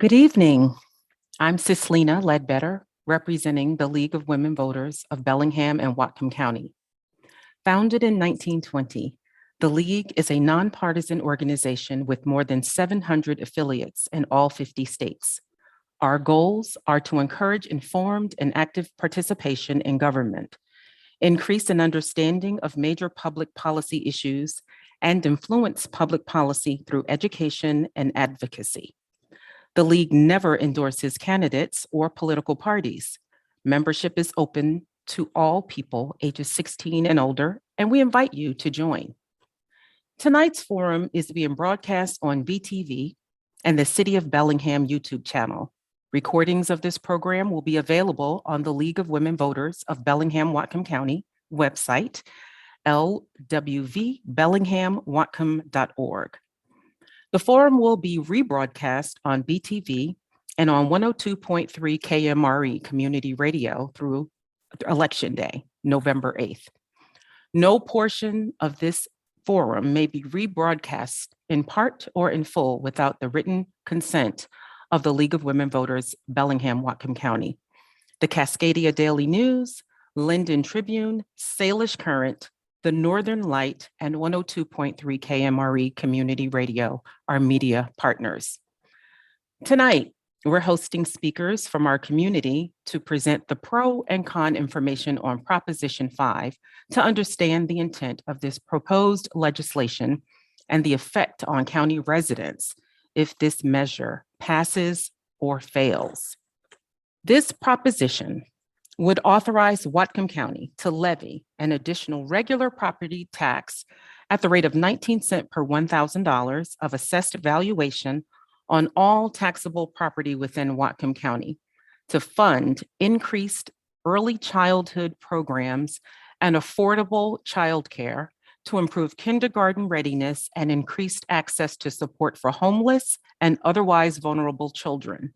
Good evening. I'm Cislina Ledbetter, representing the League of Women Voters of Bellingham and Whatcom County. Founded in 1920, the League is a nonpartisan organization with more than 700 affiliates in all 50 states. Our goals are to encourage informed and active participation in government, increase an understanding of major public policy issues, and influence public policy through education and advocacy. The League never endorses candidates or political parties. Membership is open to all people ages 16 and older, and we invite you to join. Tonight's forum is being broadcast on BTV and the City of Bellingham YouTube channel. Recordings of this program will be available on the League of Women Voters of Bellingham-Whatcom County website, lwbellingham-whatcom.org. The forum will be rebroadcast on BTV and on 102.3 KMRE Community Radio through Election Day, November 8th. No portion of this forum may be rebroadcast in part or in full without the written consent of the League of Women Voters, Bellingham-Whatcom County. The Cascadia Daily News, Linden Tribune, Salish Current, the Northern Light, and 102.3 KMRE Community Radio are media partners. Tonight, we're hosting speakers from our community to present the pro and con information on Proposition 5 to understand the intent of this proposed legislation and the effect on county residents if this measure passes or fails. This proposition would authorize Whatcom County to levy an additional regular property tax at the rate of 19 cents per $1,000 of assessed valuation on all taxable property within Whatcom County to fund increased early childhood programs and affordable childcare to improve kindergarten readiness and increased access to support for homeless and otherwise vulnerable children.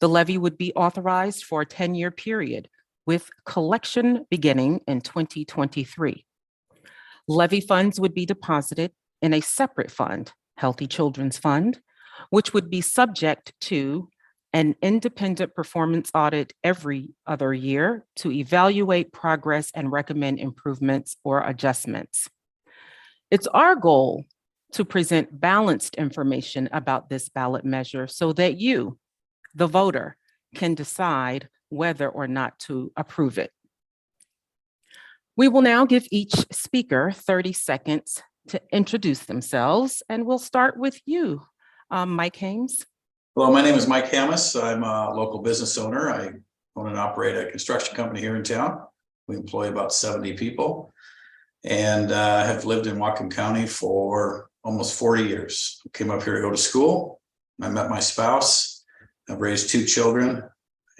The levy would be authorized for a 10-year period, with collection beginning in 2023. Levy funds would be deposited in a separate fund, Healthy Children's Fund, which would be subject to an independent performance audit every other year to evaluate progress and recommend improvements or adjustments. It's our goal to present balanced information about this ballot measure so that you, the voter, can decide whether or not to approve it. We will now give each speaker 30 seconds to introduce themselves, and we'll start with you, Mike Hames. Hello, my name is Mike Hames. I'm a local business owner. I own and operate a construction company here in town. We employ about 70 people and have lived in Whatcom County for almost 40 years. Came up here to go to school. I met my spouse. I've raised 2 children,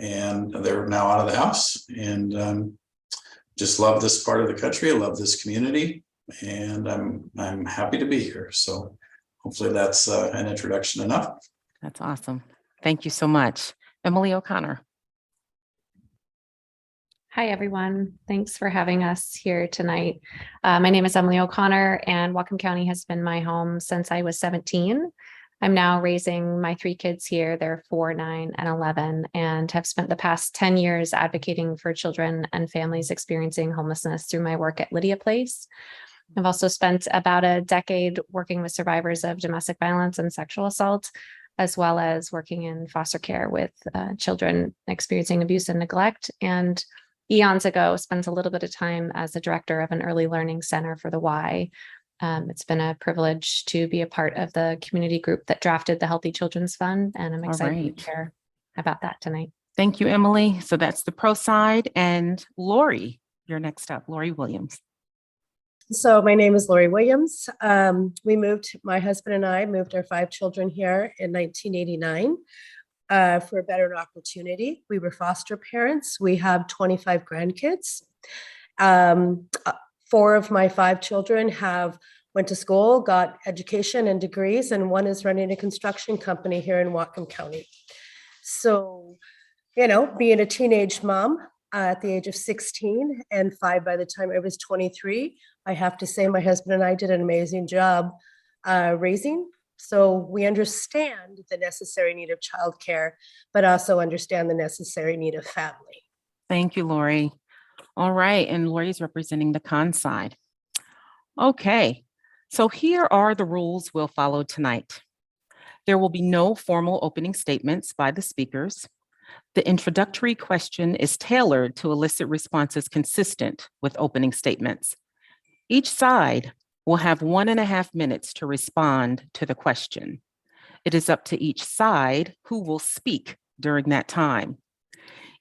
and they're now out of the house, and just love this part of the country. I love this community, and I'm happy to be here. So hopefully that's an introduction enough. That's awesome. Thank you so much. Emily O'Connor. Hi, everyone. Thanks for having us here tonight. My name is Emily O'Connor, and Whatcom County has been my home since I was 17. I'm now raising my 3 kids here. They're 4, 9, and 11, and have spent the past 10 years advocating for children and families experiencing homelessness through my work at Lydia Place. I've also spent about a decade working with survivors of domestic violence and sexual assault, as well as working in foster care with children experiencing abuse and neglect. And eons ago, spent a little bit of time as the director of an early learning center for the Y. It's been a privilege to be a part of the community group that drafted the Healthy Children's Fund, and I'm excited to share about that tonight. Thank you, Emily. So that's the pro side, and Lori, you're next up, Lori Williams. So my name is Lori Williams. My husband and I moved our 5 children here in 1989 for a better opportunity. We were foster parents. We have 25 grandkids. 4 of my 5 children went to school, got education and degrees, and 1 is running a construction company here in Whatcom County. So, being a teenage mom at the age of 16 and 5 by the time I was 23, I have to say my husband and I did an amazing job raising So we understand the necessary need of childcare, but also understand the necessary need of family. Thank you, Lori. All right, and Lori is representing the con side. Okay, so here are the rules we'll follow tonight. There will be no formal opening statements by the speakers. The introductory question is tailored to elicit responses consistent with opening statements. Each side will have 1.5 minutes to respond to the question. It is up to each side who will speak during that time.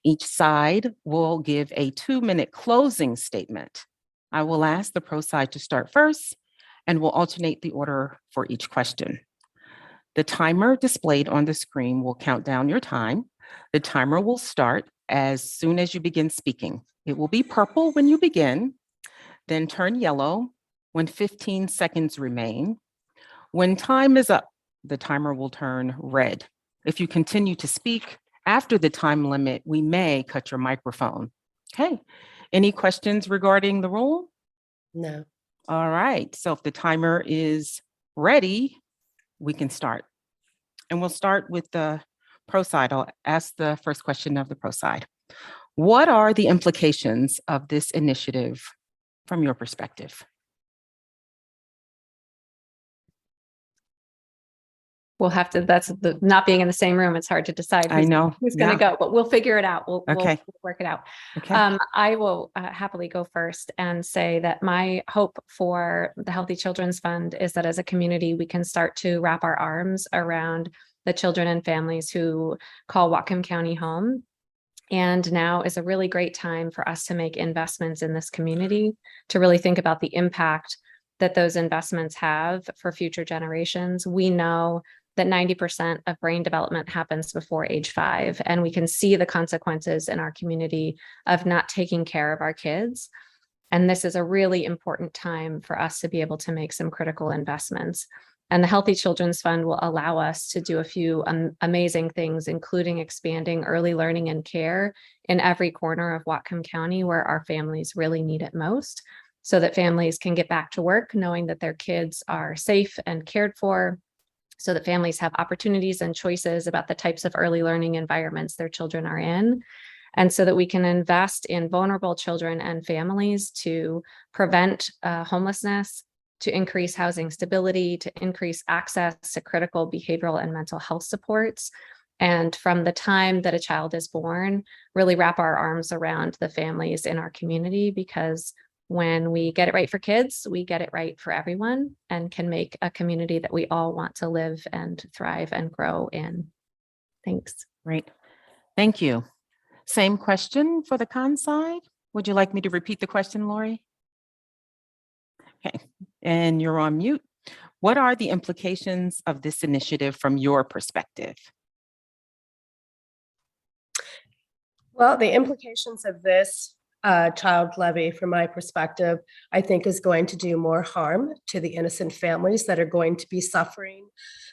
Each side will give a 2-minute closing statement. I will ask the pro side to start first and will alternate the order for each question. The timer displayed on the screen will count down your time. The timer will start as soon as you begin speaking. It will be purple when you begin, then turn yellow when 15 seconds remain. When time is up, the timer will turn red. If you continue to speak after the time limit, we may cut your microphone. Okay, any questions regarding the rule? No. All right, so if the timer is ready, we can start. And we'll start with the pro side. I'll ask the first question of the pro side. What are the implications of this initiative from your perspective? We'll have to, that's the, not being in the same room, it's hard to decide I know. who's going to go, but we'll figure it out. We'll Okay. work it out. Okay. I will happily go first and say that my hope for the Healthy Children's Fund is that as a community, we can start to wrap our arms around the children and families who call Whatcom County home. And now is a really great time for us to make investments in this community, to really think about the impact that those investments have for future generations. We know that 90% of brain development happens before age 5. And we can see the consequences in our community of not taking care of our kids. And this is a really important time for us to be able to make some critical investments. And the Healthy Children's Fund will allow us to do a few amazing things, including expanding early learning and care in every corner of Whatcom County where our families really need it most, so that families can get back to work knowing that their kids are safe and cared for, so that families have opportunities and choices about the types of early learning environments their children are in, and so that we can invest in vulnerable children and families to prevent homelessness, to increase housing stability, to increase access to critical behavioral and mental health supports. And from the time that a child is born, really wrap our arms around the families in our community, because when we get it right for kids, we get it right for everyone and can make a community that we all want to live and thrive and grow in. Thanks. Great. Thank you. Same question for the con side. Would you like me to repeat the question, Lori? Okay, and you're on mute. What are the implications of this initiative from your perspective? Well, the implications of this child levy, from my perspective, I think is going to do more harm to the innocent families that are going to be suffering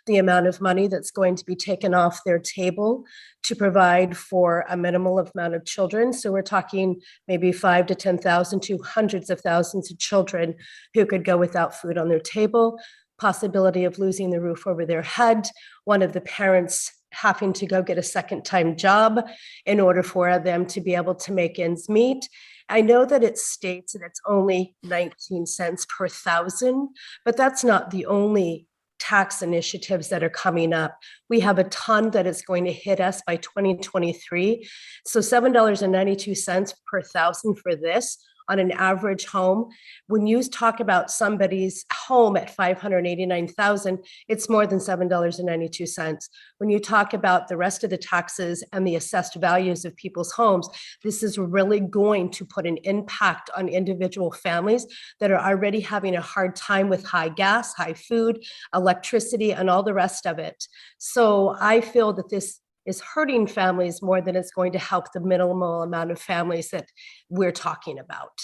the amount of money that's going to be taken off their table to provide for a minimal amount of children. So we're talking maybe 5,000 to 10,000 to hundreds of thousands of children who could go without food on their table, possibility of losing the roof over their head, one of the parents having to go get a second-time job in order for them to be able to make ends meet. I know that it states that it's only 19 cents per thousand, but that's not the only tax initiatives that are coming up. We have a ton that is going to hit us by 2023. So $7.92 per thousand for this on an average home. When you talk about somebody's home at 589,000, it's more than $7.92. When you talk about the rest of the taxes and the assessed values of people's homes, this is really going to put an impact on individual families that are already having a hard time with high gas, high food, electricity, and all the rest of it. So I feel that this is hurting families more than it's going to help the minimal amount of families that we're talking about.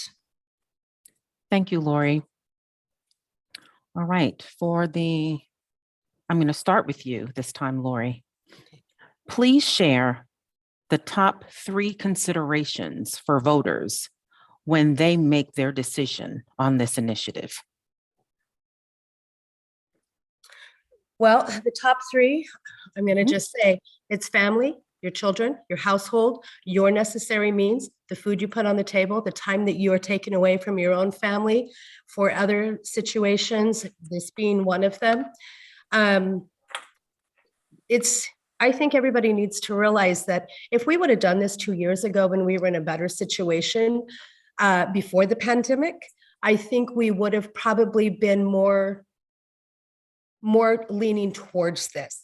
Thank you, Lori. All right, I'm going to start with you this time, Lori. Please share the top 3 considerations for voters when they make their decision on this initiative. Well, the top three, I'm going to Mhm. just say it's family, your children, your household, your necessary means, the food you put on the table, the time that you are taken away from your own family for other situations, this being one of them. It's, I think everybody needs to realize that if we would have done this 2 years ago when we were in a better situation before the pandemic, I think we would have probably been more leaning towards this.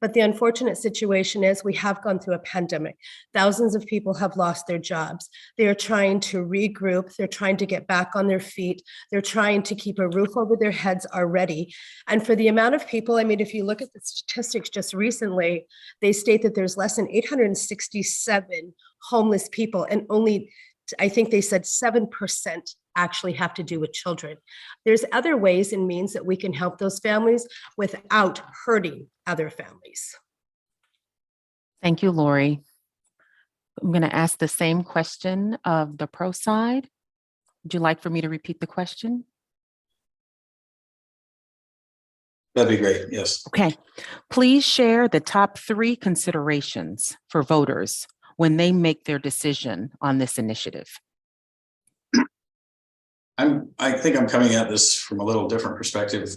But the unfortunate situation is we have gone through a pandemic. Thousands of people have lost their jobs. They are trying to regroup. They're trying to get back on their feet. They're trying to keep a roof over their heads already. And for the amount of people, I mean, if you look at the statistics just recently, they state that there's less than 867 homeless people, and only, I think they said 7% actually have to do with children. There's other ways and means that we can help those families without hurting other families. Thank you, Lori. I'm going to ask the same question of the pro side. Would you like for me to repeat the question? That'd be great. Yes. Okay. Please share the top 3 considerations for voters when they make their decision on this initiative. I think I'm coming at this from a little different perspective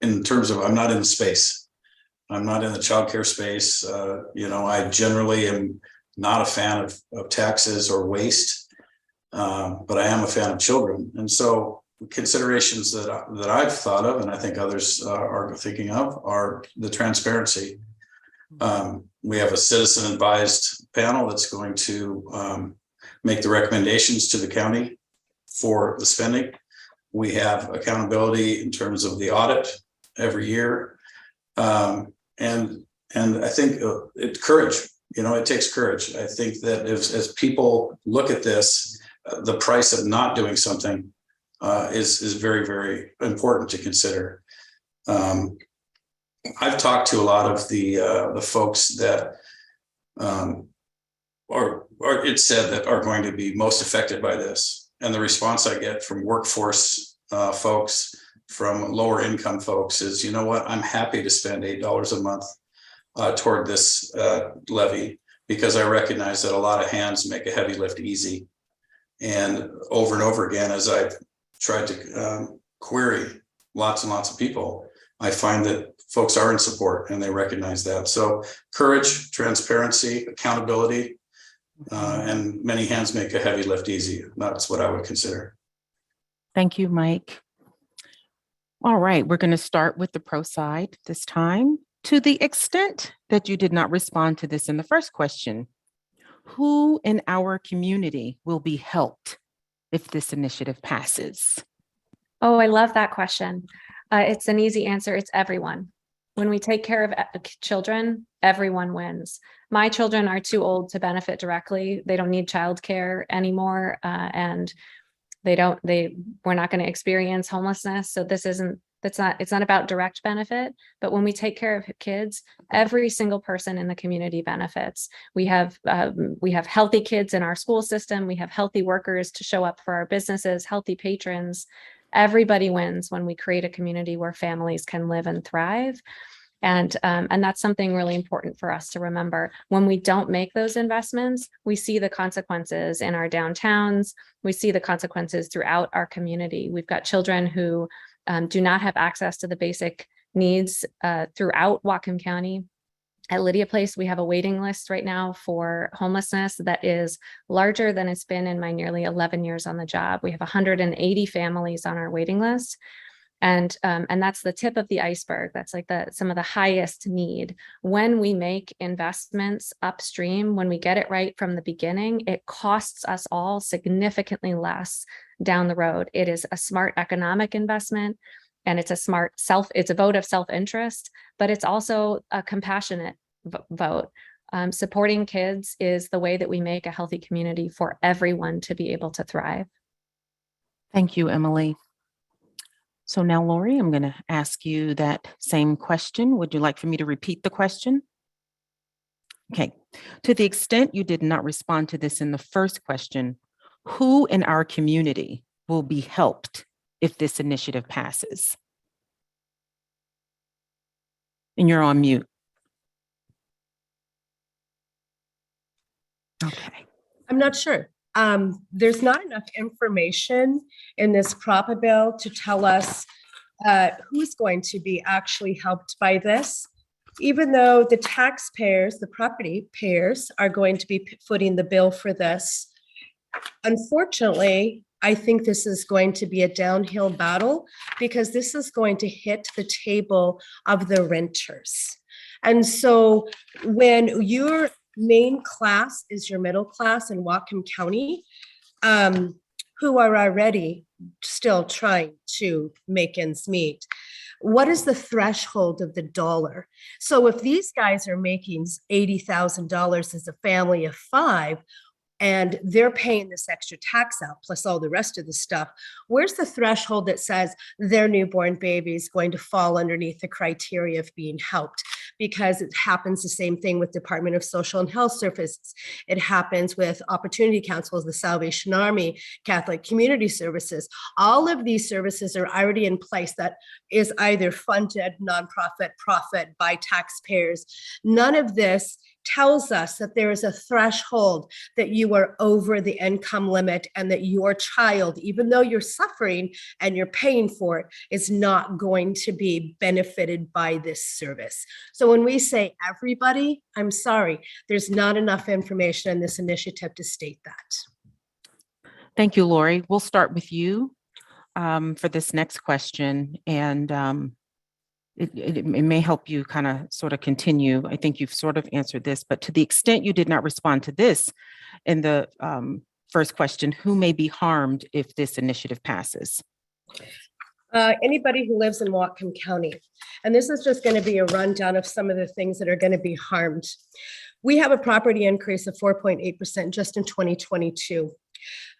in terms of I'm not in the space. I'm not in the childcare space. I generally am not a fan of taxes or waste, but I am a fan of children. And so considerations that I've thought of, and I think others are thinking of, are the transparency. We have a citizen advised panel that's going to make the recommendations to the county for the spending. We have accountability in terms of the audit every year. And I think courage, it takes courage. I think that as people look at this, the price of not doing something is very, very important to consider. I've talked to a lot of the folks that or it's said that are going to be most affected by this. And the response I get from workforce folks, from lower income folks is, you know what, I'm happy to spend $8 a month toward this levy, because I recognize that a lot of hands make a heavy lift easy. And over again, as I've tried to query lots and lots of people, I find that folks are in support and they recognize that. So courage, transparency, accountability, and many hands make a heavy lift easy. That's what I would consider. Thank you, Mike. All right, we're going to start with the pro side this time. To the extent that you did not respond to this in the first question, who in our community will be helped if this initiative passes? Oh, I love that question. It's an easy answer. It's everyone. When we take care of children, everyone wins. My children are too old to benefit directly. They don't need childcare anymore, and we're not going to experience homelessness. So it's not about direct benefit, but when we take care of kids, every single person in the community benefits. We have healthy kids in our school system. We have healthy workers to show up for our businesses, healthy patrons. Everybody wins when we create a community where families can live and thrive. And that's something really important for us to remember. When we don't make those investments, we see the consequences in our downtowns. We see the consequences throughout our community. We've got children who do not have access to the basic needs throughout Whatcom County. At Lydia Place, we have a waiting list right now for homelessness that is larger than it's been in my nearly 11 years on the job. We have 180 families on our waiting list. And that's the tip of the iceberg. That's like some of the highest need. When we make investments upstream, when we get it right from the beginning, it costs us all significantly less down the road. It is a smart economic investment, and it's a vote of self-interest, but it's also a compassionate vote. Supporting kids is the way that we make a healthy community for everyone to be able to thrive. Thank you, Emily. So now, Lori, I'm going to ask you that same question. Would you like for me to repeat the question? Okay. To the extent you did not respond to this in the first question, who in our community will be helped if this initiative passes? And you're on mute. Okay. I'm not sure. There's not enough information in this prop bill to tell us who's going to be actually helped by this. Even though the taxpayers, the property payers are going to be footing the bill for this. Unfortunately, I think this is going to be a downhill battle because this is going to hit the table of the renters. And so when your main class is your middle class in Whatcom County, who are already still trying to make ends meet, what is the threshold of the dollar? So if these guys are making $80,000 as a family of 5, and they're paying this extra tax out plus all the rest of the stuff, where's the threshold that says their newborn baby is going to fall underneath the criteria of being helped? Because it happens the same thing with Department of Social and Health Services. It happens with Opportunity Councils, the Salvation Army, Catholic Community Services. All of these services are already in place that is either funded, nonprofit, profit by taxpayers. None of this tells us that there is a threshold that you are over the income limit and that your child, even though you're suffering and you're paying for it, is not going to be benefited by this service. So when we say everybody, I'm sorry, there's not enough information in this initiative to state that. Thank you, Lori. We'll start with you for this next question. And it may help you kind of sort of continue. I think you've sort of answered this, but to the extent you did not respond to this in the first question, who may be harmed if this initiative passes? Anybody who lives in Whatcom County. And this is just going to be a rundown of some of the things that are going to be harmed. We have a property increase of 4.8% just in 2022.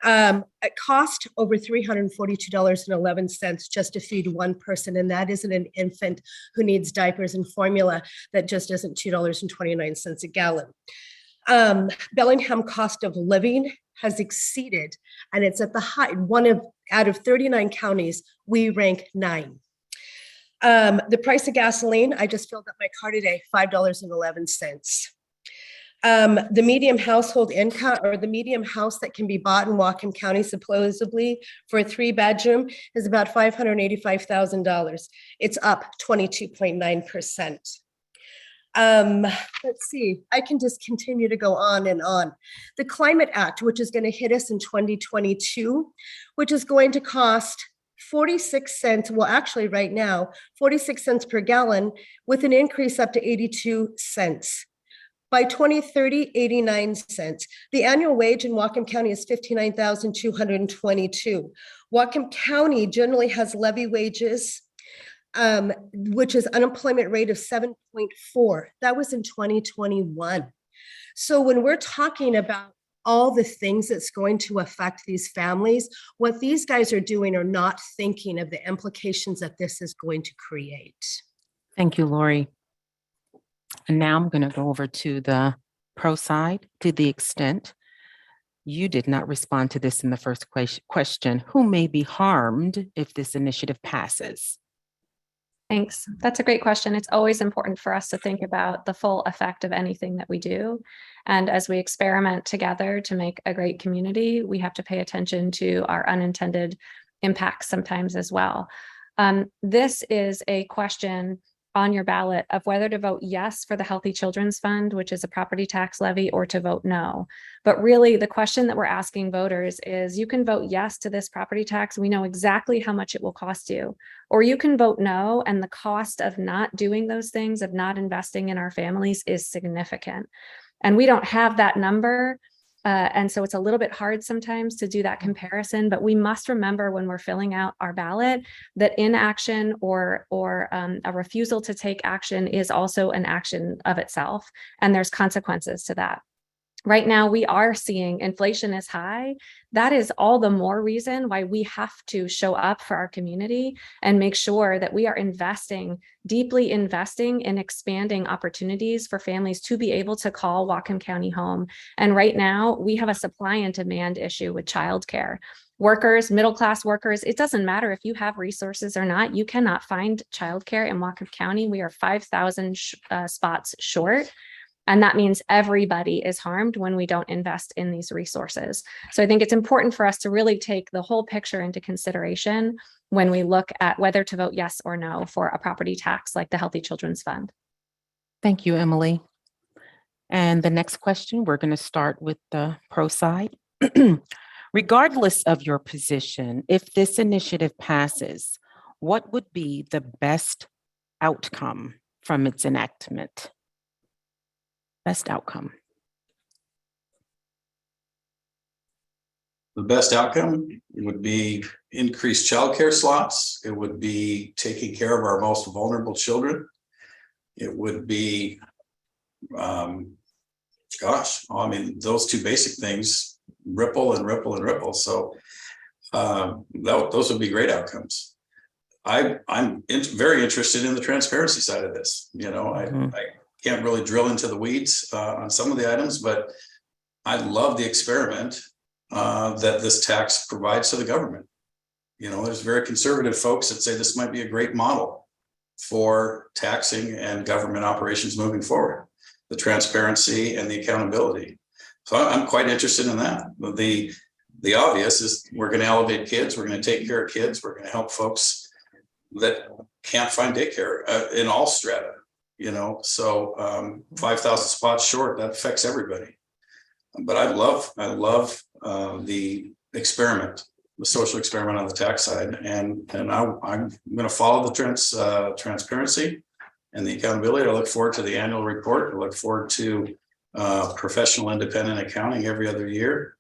It cost over $342.11 just to feed one person, and that isn't an infant who needs diapers and formula. That just isn't $2.29 a gallon. Bellingham cost of living has exceeded, and it's at the high out of 39 counties, we rank 9. The price of gasoline, I just filled up my car today, $5.11. The medium household income, or the medium house that can be bought in Whatcom County supposedly for a 3-bedroom, is about $585,000. It's up 22.9%. Let's see, I can just continue to go on and on. The Climate Act, which is going to hit us in 2022, which is going to cost 46 cents, well, actually right now, 46 cents per gallon with an increase up to 82 cents. By 2030, 89 cents. The annual wage in Whatcom County is $59,222. Whatcom County generally has levy wages, which is unemployment rate of 7.4. That was in 2021. So when we're talking about all the things that's going to affect these families, what these guys are doing are not thinking of the implications that this is going to create. Thank you, Lori. And now I'm going to go over to the pro side. To the extent you did not respond to this in the first question, who may be harmed if this initiative passes? Thanks. That's a great question. It's always important for us to think about the full effect of anything that we do. And as we experiment together to make a great community, we have to pay attention to our unintended impacts sometimes as well. This is a question on your ballot of whether to vote yes for the Healthy Children's Fund, which is a property tax levy, or to vote no. But really the question that we're asking voters is, you can vote yes to this property tax. We know exactly how much it will cost you, or you can vote no. And the cost of not doing those things, of not investing in our families, is significant. And we don't have that number. And so it's a little bit hard sometimes to do that comparison, but we must remember when we're filling out our ballot that inaction or a refusal to take action is also an action of itself, and there's consequences to that. Right now, we are seeing inflation is high. That is all the more reason why we have to show up for our community and make sure that we are deeply investing in expanding opportunities for families to be able to call Whatcom County home. And right now, we have a supply and demand issue with childcare. workers, middle-class workers, it doesn't matter if you have resources or not, you cannot find childcare in Whatcom County. We are 5,000 spots short. And that means everybody is harmed when we don't invest in these resources. So I think it's important for us to really take the whole picture into consideration when we look at whether to vote yes or no for a property tax like the Healthy Children's Fund. Thank you, Emily. And the next question, we're going to start with the pro side. Regardless of your position, if this initiative passes, what would be the best outcome from its enactment? Best outcome. The best outcome would be increased childcare slots. It would be taking care of our most vulnerable children. It would be, those two basic things ripple and ripple and ripple. So those would be great outcomes. I'm very interested in the transparency side of this. I can't really drill into the weeds on some of the items, but I love the experiment that this tax provides to the government. There's very conservative folks that say this might be a great model for taxing and government operations moving forward, the transparency and the accountability. So I'm quite interested in that. The obvious is we're going to elevate kids. We're going to take care of kids. We're going to help folks that can't find daycare in all strata. 5,000 spots short, that affects everybody. But I love the experiment, the social experiment on the tax side, and I'm going to follow the transparency and the accountability. I look forward to the annual report. I look forward to professional independent accounting every other year,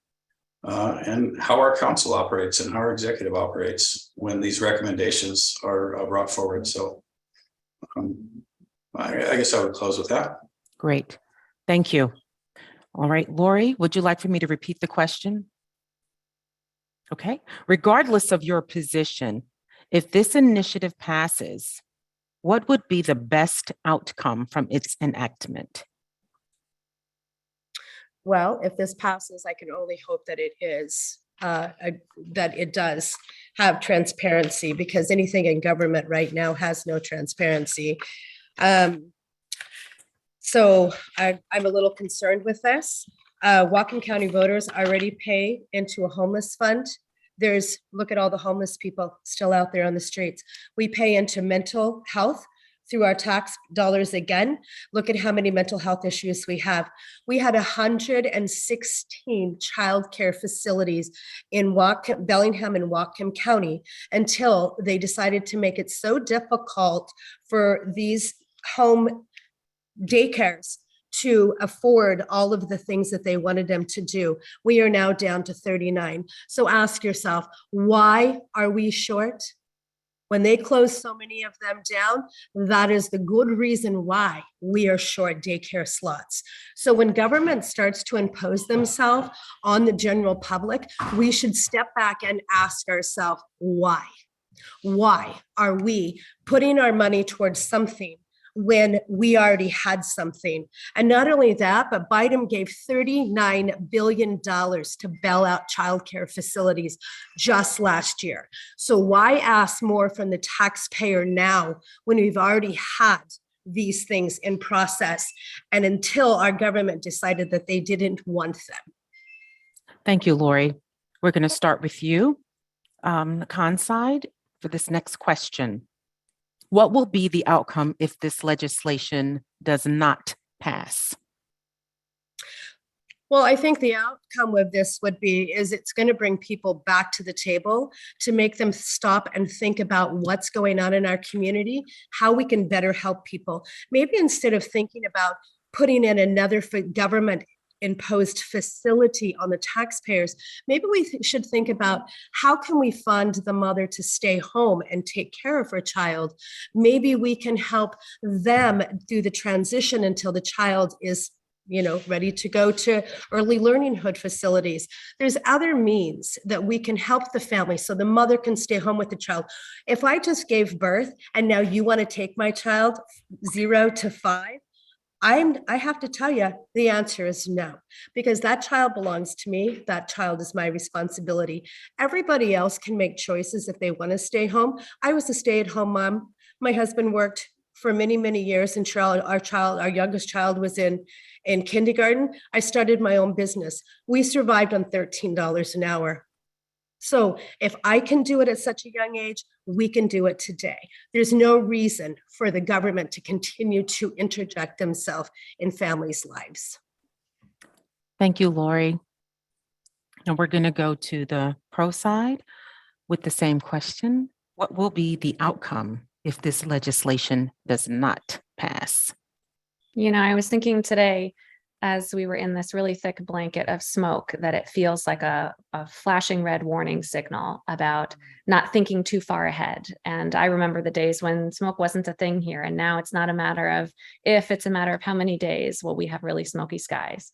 and how our council operates and how our executive operates when these recommendations are brought forward. So I guess I would close with that. Great. Thank you. All right, Lori, would you like for me to repeat the question? Okay. Regardless of your position, if this initiative passes, what would be the best outcome from its enactment? Well, if this passes, I can only hope that it is, that it does have transparency, because anything in government right now has no transparency. So I'm a little concerned with this. Whatcom County voters already pay into a homeless fund. Look at all the homeless people still out there on the streets. We pay into mental health through our tax dollars again. Look at how many mental health issues we have. We had 116 childcare facilities in Bellingham and Whatcom County until they decided to make it so difficult for these home daycares to afford all of the things that they wanted them to do. We are now down to 39. So ask yourself, why are we short? When they close so many of them down, that is the good reason why we are short daycare slots. So when government starts to impose themselves on the general public, we should step back and ask ourselves, why? Why are we putting our money towards something when we already had something? And not only that, but Biden gave $39 billion to bail out childcare facilities just last year. So why ask more from the taxpayer now when we've already had these things in process and until our government decided that they didn't want them? Thank you, Lori. We're going to start with you, the con side, for this next question. What will be the outcome if this legislation does not pass? Well, I think the outcome of this is it's going to bring people back to the table to make them stop and think about what's going on in our community, how we can better help people. Maybe instead of thinking about putting in another government imposed facility on the taxpayers, maybe we should think about how can we fund the mother to stay home and take care of her child. Maybe we can help them through the transition until the child is ready to go to early learning hood facilities. There's other means that we can help the family so the mother can stay home with the child. If I just gave birth and now you want to take my child 0 to 5, I have to tell you, the answer is no, because that child belongs to me. That child is my responsibility. Everybody else can make choices if they want to stay home. I was a stay-at-home mom. My husband worked for many, many years, and our youngest child was in kindergarten. I started my own business. We survived on $13 an hour. So if I can do it at such a young age, we can do it today. There's no reason for the government to continue to interject themselves in families' lives. Thank you, Lori. And we're going to go to the pro side with the same question. What will be the outcome if this legislation does not pass? You know, I was thinking today, as we were in this really thick blanket of smoke, that it feels like a flashing red warning signal about not thinking too far ahead. And I remember the days when smoke wasn't a thing here. And now it's not a matter of if, it's a matter of how many days will we have really smoky skies.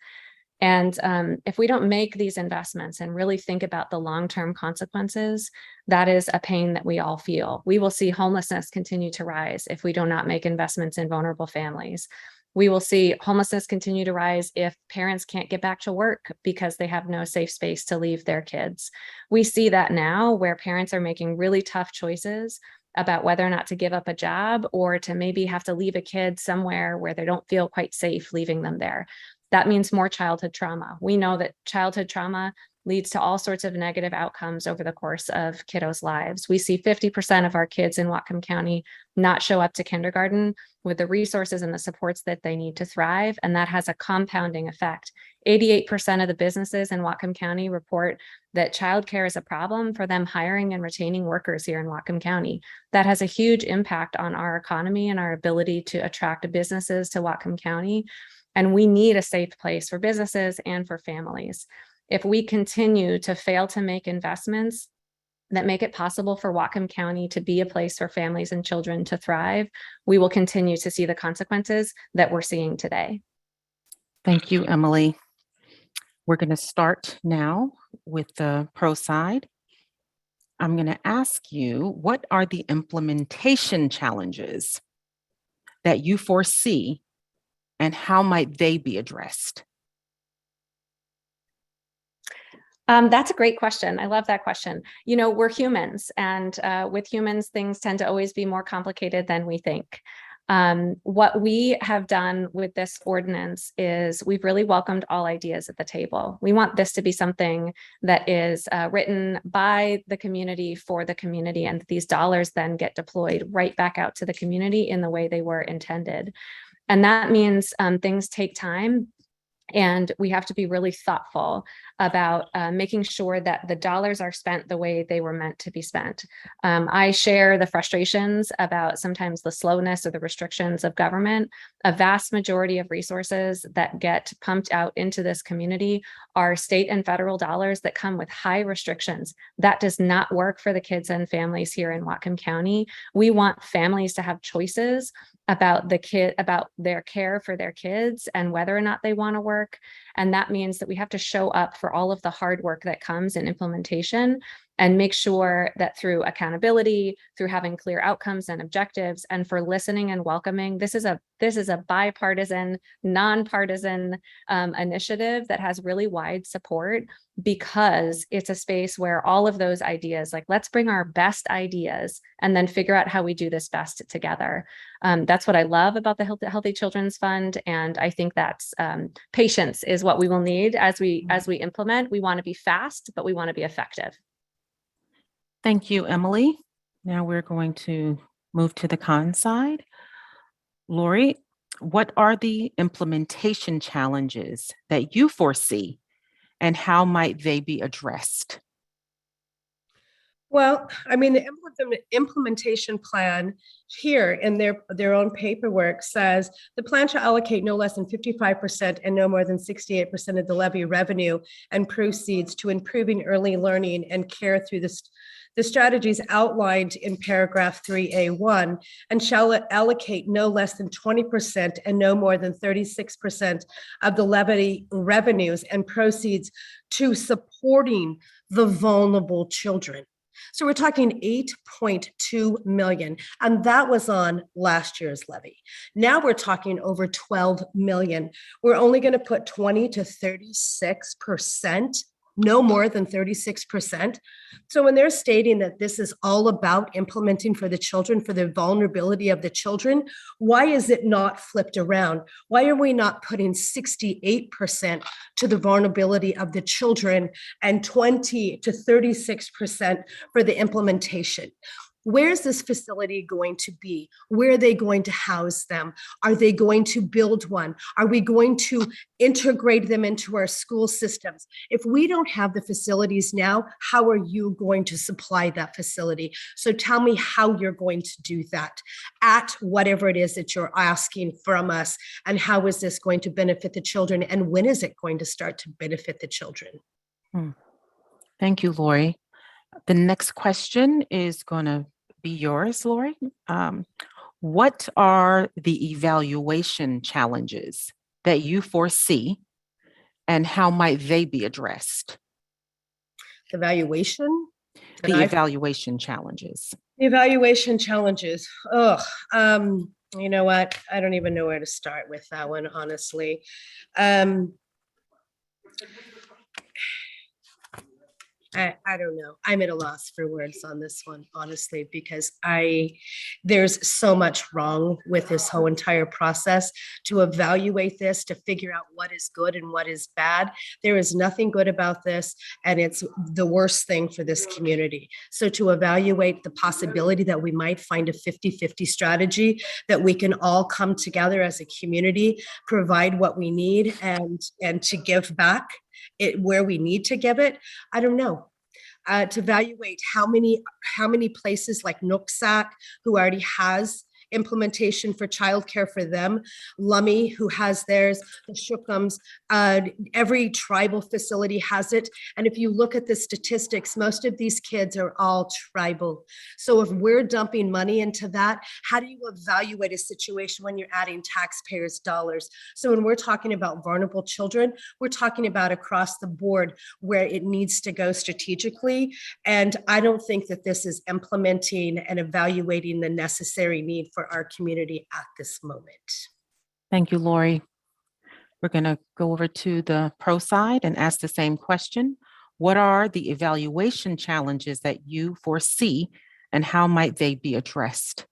And if we don't make these investments and really think about the long-term consequences, that is a pain that we all feel. We will see homelessness continue to rise if we do not make investments in vulnerable families. We will see homelessness continue to rise if parents can't get back to work because they have no safe space to leave their kids. We see that now where parents are making really tough choices about whether or not to give up a job or to maybe have to leave a kid somewhere where they don't feel quite safe leaving them there. That means more childhood trauma. We know that childhood trauma leads to all sorts of negative outcomes over the course of kiddos' lives. We see 50% of our kids in Whatcom County not show up to kindergarten with the resources and the supports that they need to thrive, and that has a compounding effect. 88% of the businesses in Whatcom County report that childcare is a problem for them hiring and retaining workers here in Whatcom County. That has a huge impact on our economy and our ability to attract businesses to Whatcom County. And we need a safe place for businesses and for families. If we continue to fail to make investments that make it possible for Whatcom County to be a place for families and children to thrive, we will continue to see the consequences that we're seeing today. Thank you, Emily. We're going to start now with the pro side. I'm going to ask you, what are the implementation challenges that you foresee, and how might they be addressed? That's a great question. I love that question. You know, we're humans, and with humans, things tend to always be more complicated than we think. What we have done with this ordinance is we've really welcomed all ideas at the table. We want this to be something that is written by the community for the community, and these dollars then get deployed right back out to the community in the way they were intended. And that means things take time. And we have to be really thoughtful about making sure that the dollars are spent the way they were meant to be spent. I share the frustrations about sometimes the slowness or the restrictions of government. A vast majority of resources that get pumped out into this community are state and federal dollars that come with high restrictions. That does not work for the kids and families here in Whatcom County. We want families to have choices about their care for their kids and whether or not they want to work. And that means that we have to show up for all of the hard work that comes in implementation and make sure that through accountability, through having clear outcomes and objectives, and for listening and welcoming, this is a bipartisan, nonpartisan initiative that has really wide support, because it's a space where all of those ideas, like, let's bring our best ideas and then figure out how we do this best together. That's what I love about the Healthy Children's Fund. And I think that's patience is what we will need as we implement. We want to be fast, but we want to be effective. Thank you, Emily. Now we're going to move to the con side. Lori, what are the implementation challenges that you foresee, and how might they be addressed? Well, I mean, the implementation plan here in their own paperwork says the plan shall allocate no less than 55% and no more than 68% of the levy revenue and proceeds to improving early learning and care through the strategies outlined in paragraph 3A1, and shall allocate no less than 20% and no more than 36% of the levy revenues and proceeds to supporting the vulnerable children. So we're talking 8.2 million, and that was on last year's levy. Now we're talking over 12 million. We're only going to put 20 to 36%, no more than 36%. So when they're stating that this is all about implementing for the children, for the vulnerability of the children, why is it not flipped around? Why are we not putting 68% to the vulnerability of the children and 20 to 36% for the implementation? Where's this facility going to be? Where are they going to house them? Are they going to build one? Are we going to integrate them into our school systems? If we don't have the facilities now, how are you going to supply that facility? So tell me how you're going to do that at whatever it is that you're asking from us, and how is this going to benefit the children, and when is it going to start to benefit the children? Thank you, Lori. The next question is going to be yours, Lori. What are the evaluation challenges that you foresee, and how might they be addressed? Evaluation? The evaluation challenges. Evaluation challenges. You know what? I don't even know where to start with that one, honestly. I don't know. I'm at a loss for words on this one, honestly, because there's so much wrong with this whole entire process. To evaluate this, to figure out what is good and what is bad, there is nothing good about this, and it's the worst thing for this community. So to evaluate the possibility that we might find a 50-50 strategy, that we can all come together as a community, provide what we need, and to give back it where we need to give it. I don't know. To evaluate how many places like Nooksack, who already has implementation for childcare for them, Lummi, who has theirs, the Shookums, every tribal facility has it. And if you look at the statistics, most of these kids are all tribal. So if we're dumping money into that, how do you evaluate a situation when you're adding taxpayers' dollars? So when we're talking about vulnerable children, we're talking about across the board where it needs to go strategically. And I don't think that this is implementing and evaluating the necessary need for our community at this moment. Thank you, Lori. We're going to go over to the pro side and ask the same question. What are the evaluation challenges that you foresee, and how might they be addressed?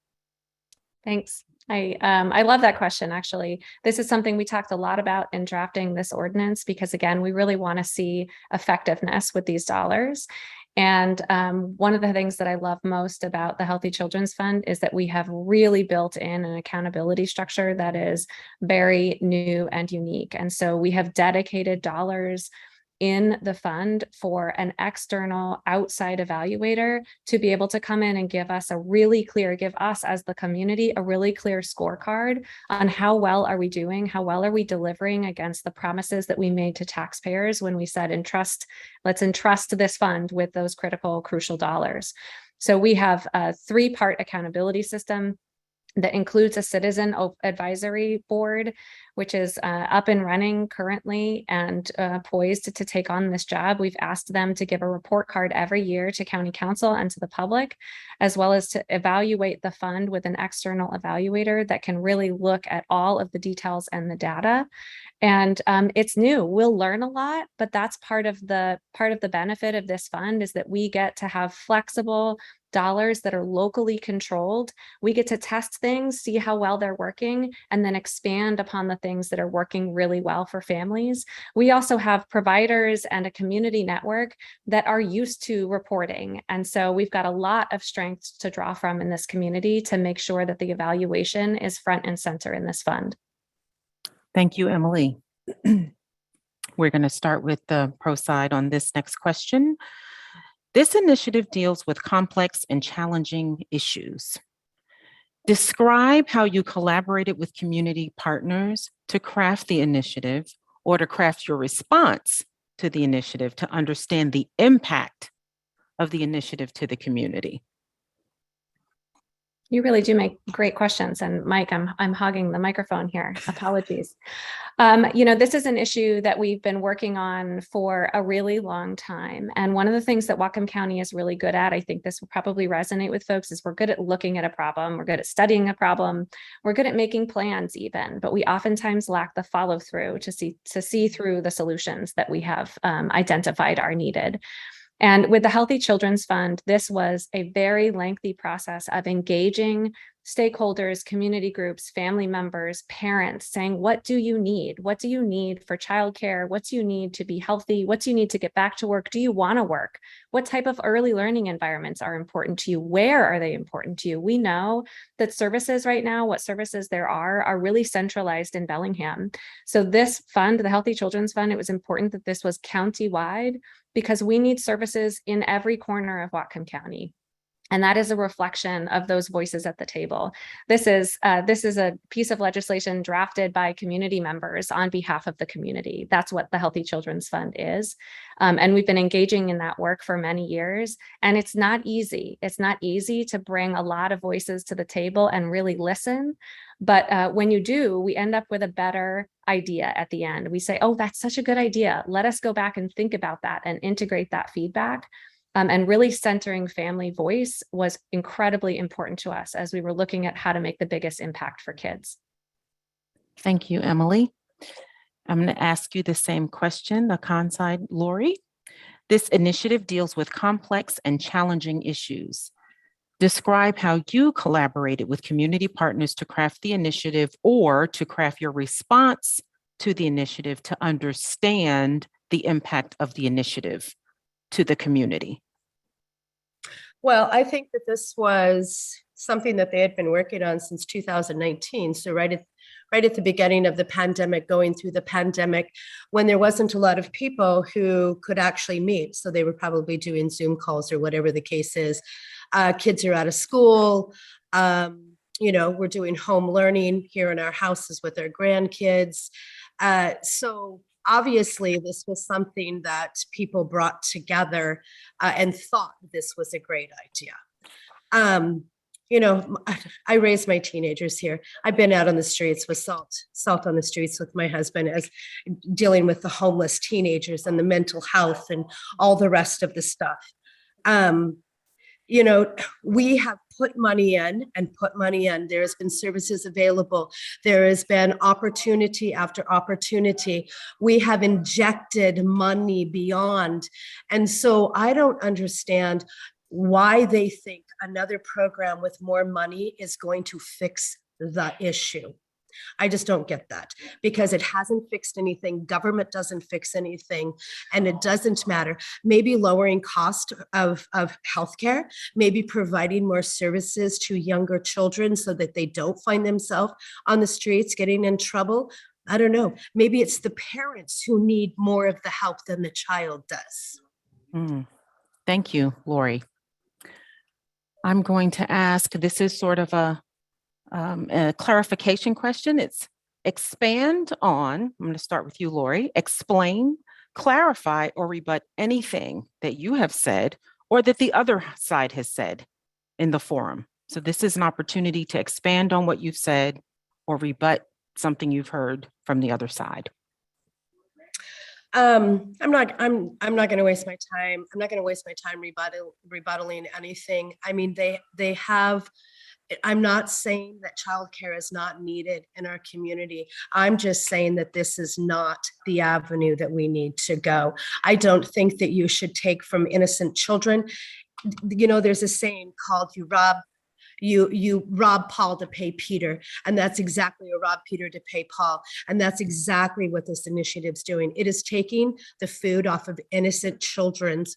Thanks. I love that question, actually. This is something we talked a lot about in drafting this ordinance, because again, we really want to see effectiveness with these dollars. And one of the things that I love most about the Healthy Children's Fund is that we have really built in an accountability structure that is very new and unique. And so we have dedicated dollars in the fund for an external outside evaluator to be able to come in and give us give us as the community a really clear scorecard on how well are we doing, how well are we delivering against the promises that we made to taxpayers when we said let's entrust this fund with those critical, crucial dollars. So we have a 3-part accountability system that includes a citizen advisory board, which is up and running currently and poised to take on this job. We've asked them to give a report card every year to County Council and to the public, as well as to evaluate the fund with an external evaluator that can really look at all of the details and the data. And it's new. We'll learn a lot, but that's part of the benefit of this fund, is that we get to have flexible dollars that are locally controlled. We get to test things, see how well they're working, and then expand upon the things that are working really well for families. We also have providers and a community network that are used to reporting. And so we've got a lot of strengths to draw from in this community to make sure that the evaluation is front and center in this fund. Thank you, Emily. We're going to start with the pro side on this next question. This initiative deals with complex and challenging issues. Describe how you collaborated with community partners to craft the initiative, or to craft your response to the initiative, to understand the impact of the initiative to the community. You really do make great questions. And Mike, I'm hogging the microphone here. Apologies. This is an issue that we've been working on for a really long time. And one of the things that Whatcom County is really good at, I think this will probably resonate with folks, is we're good at looking at a problem. We're good at studying a problem. We're good at making plans even, but we oftentimes lack the follow through to see through the solutions that we have identified are needed. And with the Healthy Children's Fund, this was a very lengthy process of engaging stakeholders, community groups, family members, parents, saying, what do you need? What do you need for childcare? What do you need to be healthy? What do you need to get back to work? Do you want to work? What type of early learning environments are important to you? Where are they important to you? We know that services right now, what services there are really centralized in Bellingham. So this fund, the Healthy Children's Fund, it was important that this was county-wide, because we need services in every corner of Whatcom County. And that is a reflection of those voices at the table. This is a piece of legislation drafted by community members on behalf of the community. That's what the Healthy Children's Fund is. And we've been engaging in that work for many years. And it's not easy. It's not easy to bring a lot of voices to the table and really listen. But when you do, we end up with a better idea at the end. We say, oh, that's such a good idea. Let us go back and think about that and integrate that feedback. And really centering family voice was incredibly important to us as we were looking at how to make the biggest impact for kids. Thank you, Emily. I'm going to ask you the same question, the con side, Lori. This initiative deals with complex and challenging issues. Describe how you collaborated with community partners to craft the initiative or to craft your response to the initiative to understand the impact of the initiative to the community. Well, I think that this was something that they had been working on since 2019. So right at the beginning of the pandemic, going through the pandemic, when there wasn't a lot of people who could actually meet. So they were probably doing Zoom calls or whatever the case is. Kids are out of school. We're doing home learning here in our houses with our grandkids. So obviously, this was something that people brought together and thought this was a great idea. I raised my teenagers here. I've been out on the streets with salt on the streets with my husband, as dealing with the homeless teenagers and the mental health and all the rest of the stuff. We have put money in. There has been services available. There has been opportunity after opportunity. We have injected money beyond. And so I don't understand why they think another program with more money is going to fix the issue. I just don't get that, because it hasn't fixed anything. Government doesn't fix anything, and it doesn't matter. Maybe lowering cost of healthcare, maybe providing more services to younger children so that they don't find themselves on the streets getting in trouble. I don't know. Maybe it's the parents who need more of the help than the child does. Thank you, Lori. I'm going to ask, this is sort of a clarification question. It's expand on, I'm going to start with you, Lori, explain, clarify, or rebut anything that you have said or that the other side has said in the forum. So this is an opportunity to expand on what you've said or rebut something you've heard from the other side. I'm not going to waste my time. I'm not going to waste my time rebuttaling anything. I mean, they have. I'm not saying that childcare is not needed in our community. I'm just saying that this is not the avenue that we need to go. I don't think that you should take from innocent children. There's a saying called you rob Paul to pay Peter, and that's exactly, or rob Peter to pay Paul, and that's exactly what this initiative's doing. It is taking the food off of innocent children's,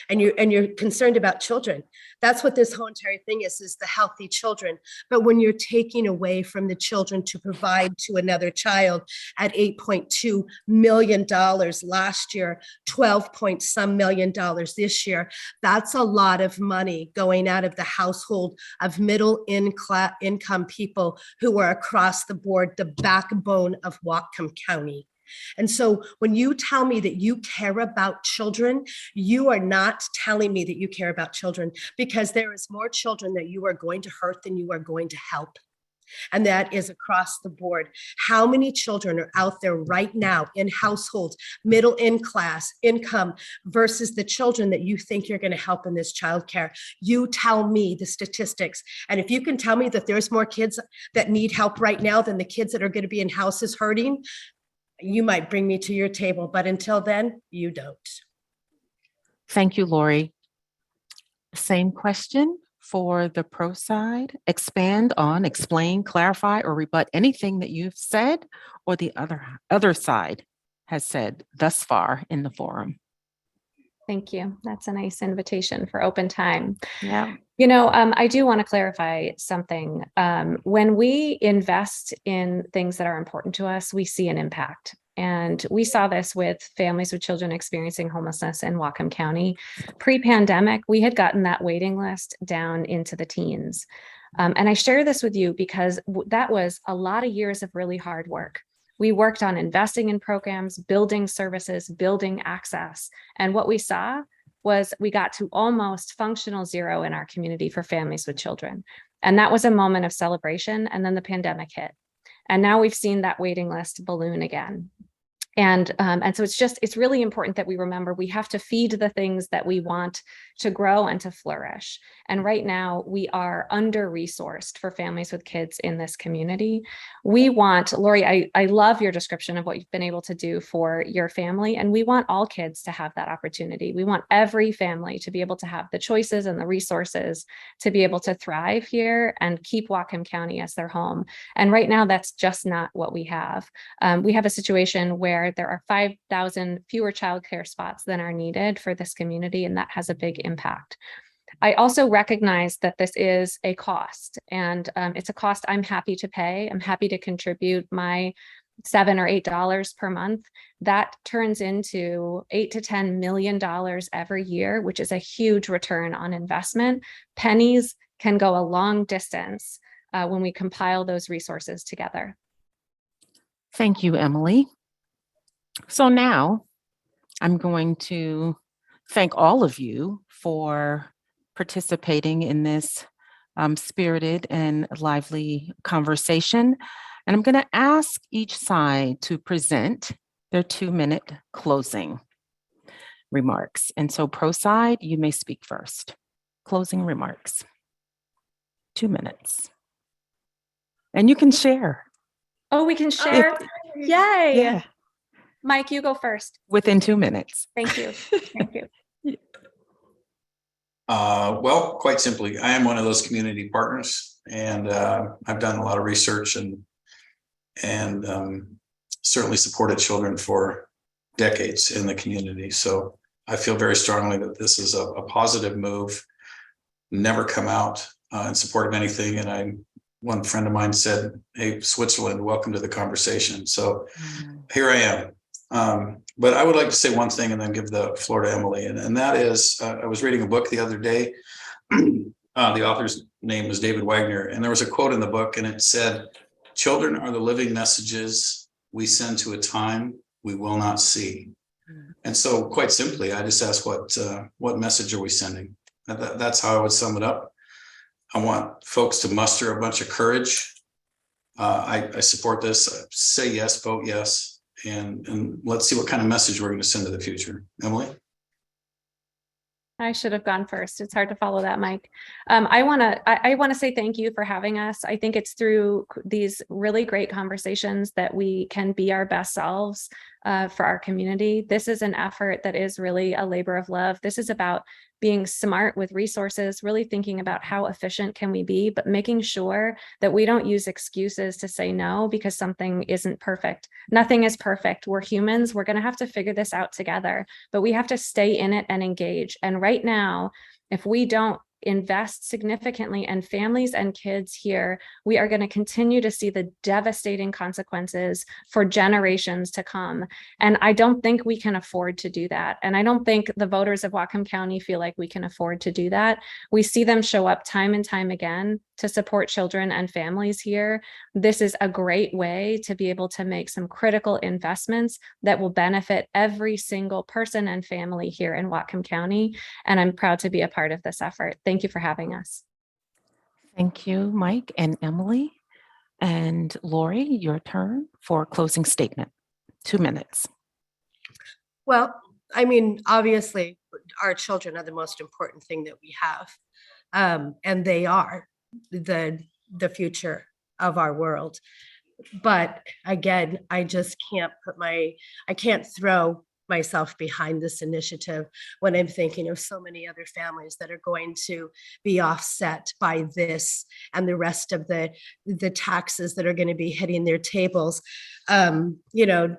and you're concerned about children. That's what this whole entire thing is the healthy children. But when you're taking away from the children to provide to another child at $8.2 million last year, 12 point some million dollars this year, that's a lot of money going out of the household of middle income people who are across the board, the backbone of Whatcom County. And so when you tell me that you care about children, you are not telling me that you care about children, because there is more children that you are going to hurt than you are going to help. And that is across the board. How many children are out there right now in households, middle income, versus the children that you think you're going to help in this childcare? You tell me the statistics. And if you can tell me that there's more kids that need help right now than the kids that are going to be in houses hurting, you might bring me to your table. But until then, you don't. Thank you, Lori. Same question for the pro side. Expand on, explain, clarify, or rebut anything that you've said or the other side has said thus far in the forum. Thank you. That's a nice invitation for open time. Yeah. I do want to clarify something. When we invest in things that are important to us, we see an impact. And we saw this with families with children experiencing homelessness in Whatcom County. Pre-pandemic, we had gotten that waiting list down into the teens. And I share this with you because that was a lot of years of really hard work. We worked on investing in programs, building services, building access. And what we saw was we got to almost functional zero in our community for families with children. And that was a moment of celebration. And then the pandemic hit. And now we've seen that waiting list balloon again. And so it's really important that we remember we have to feed the things that we want to grow and to flourish. And right now we are under-resourced for families with kids in this community. We want, Lori, I love your description of what you've been able to do for your family. And we want all kids to have that opportunity. We want every family to be able to have the choices and the resources to be able to thrive here and keep Whatcom County as their home. And right now that's just not what we have. We have a situation where there are 5,000 fewer childcare spots than are needed for this community, and that has a big impact. I also recognize that this is a cost, and it's a cost I'm happy to pay. I'm happy to contribute my $7 or $8 per month. That turns into $8 to $10 million every year, which is a huge return on investment. Pennies can go a long distance when we compile those resources together. Thank you, Emily. So now I'm going to thank all of you for participating in this spirited and lively conversation. And I'm going to ask each side to present their 2-minute closing remarks. And so pro side, you may speak first. Closing remarks. 2 minutes. And you can share. Oh, we can share? Yay. Yeah. Mike, you go first. Within 2 minutes. Thank you. Thank you. Well, quite simply, I am one of those community partners, and I've done a lot of research and certainly supported children for decades in the community. So I feel very strongly that this is a positive move. Never come out in support of anything. And one friend of mine said, "Hey, Switzerland, welcome to the conversation." So here I am. But I would like to say one thing and then give the floor to Emily. And that is, I was reading a book the other day. The author's name was David Wagner. And there was a quote in the book, and it said, "Children are the living messages we send to a time we will not see." And so quite simply, I just ask, what message are we sending? That's how I would sum it up. I want folks to muster a bunch of courage. I support this. Say yes, vote yes. And let's see what kind of message we're going to send to the future. Emily? I should have gone first. It's hard to follow that, Mike. I want to say thank you for having us. I think it's through these really great conversations that we can be our best selves for our community. This is an effort that is really a labor of love. This is about being smart with resources, really thinking about how efficient can we be, but making sure that we don't use excuses to say no because something isn't perfect. Nothing is perfect. We're humans. We're going to have to figure this out together, but we have to stay in it and engage. And right now, if we don't invest significantly in families and kids here, we are going to continue to see the devastating consequences for generations to come. And I don't think we can afford to do that. And I don't think the voters of Whatcom County feel like we can afford to do that. We see them show up time and time again to support children and families here. This is a great way to be able to make some critical investments that will benefit every single person and family here in Whatcom County. And I'm proud to be a part of this effort. Thank you for having us. Thank you, Mike and Emily. And Lori, your turn for closing statement. 2 minutes. Well, I mean, obviously, our children are the most important thing that we have. And they are the future of our world. But again, I just can't I can't throw myself behind this initiative when I'm thinking of so many other families that are going to be offset by this and the rest of the taxes that are going to be hitting their tables. You know,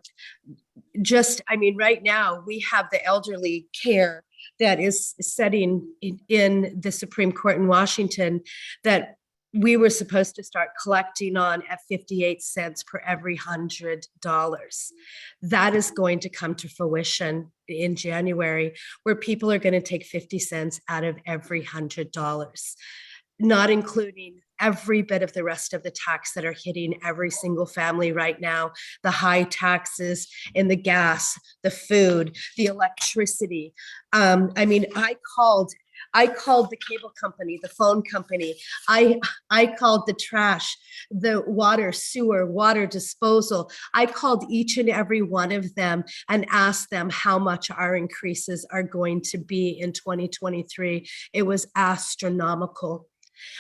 just, I mean, right now we have the elderly care that is setting in the Supreme Court in Washington that we were supposed to start collecting on at 58 cents per every $100. That is going to come to fruition in January, where people are going to take 50 cents out of every $100, not including every bit of the rest of the tax that are hitting every single family right now, the high taxes in the gas, the food, the electricity. I mean, I called the cable company, the phone company. I called the trash, the water, sewer, water disposal. I called each and every one of them and asked them how much our increases are going to be in 2023. It was astronomical.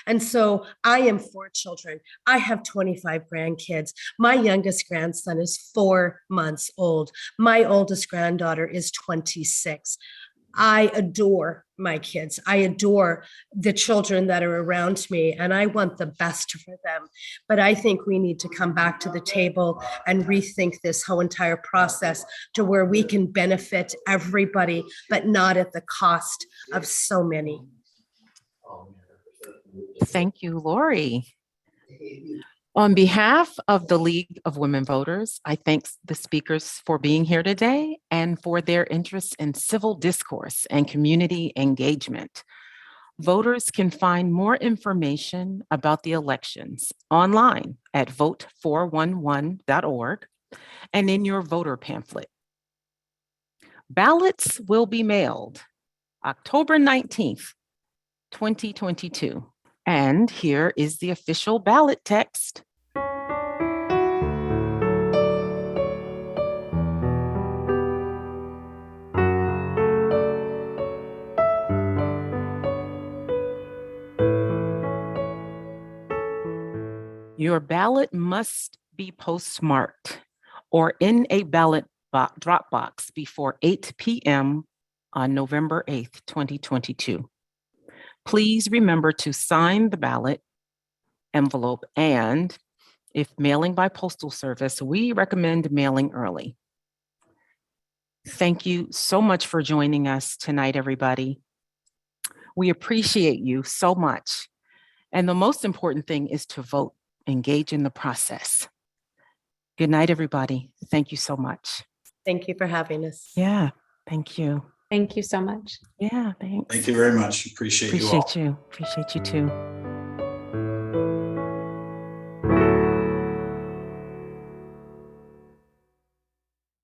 And so I am 4 children. I have 25 grandkids. My youngest grandson is 4 months old. My oldest granddaughter is 26. I adore my kids. I adore the children that are around me, and I want the best for them. But I think we need to come back to the table and rethink this whole entire process to where we can benefit everybody, but not at the cost of so many. Thank you, Lori. On behalf of the League of Women Voters, I thank the speakers for being here today and for their interest in civil discourse and community engagement. Voters can find more information about the elections online at vote411.org and in your voter pamphlet. Ballots will be mailed October 19th, 2022. And here is the official ballot text. Your ballot must be postmarked or in a ballot drop box before 8 p.m. on November 8th, 2022. Please remember to sign the ballot envelope, and if mailing by postal service, we recommend mailing early. Thank you so much for joining us tonight, everybody. We appreciate you so much. And the most important thing is to vote, engage in the process. Good night, everybody. Thank you so much. Thank you for having us. Yeah, thank you. Thank you so much. Yeah, thanks. Thank you very much. Appreciate you all. Appreciate you too.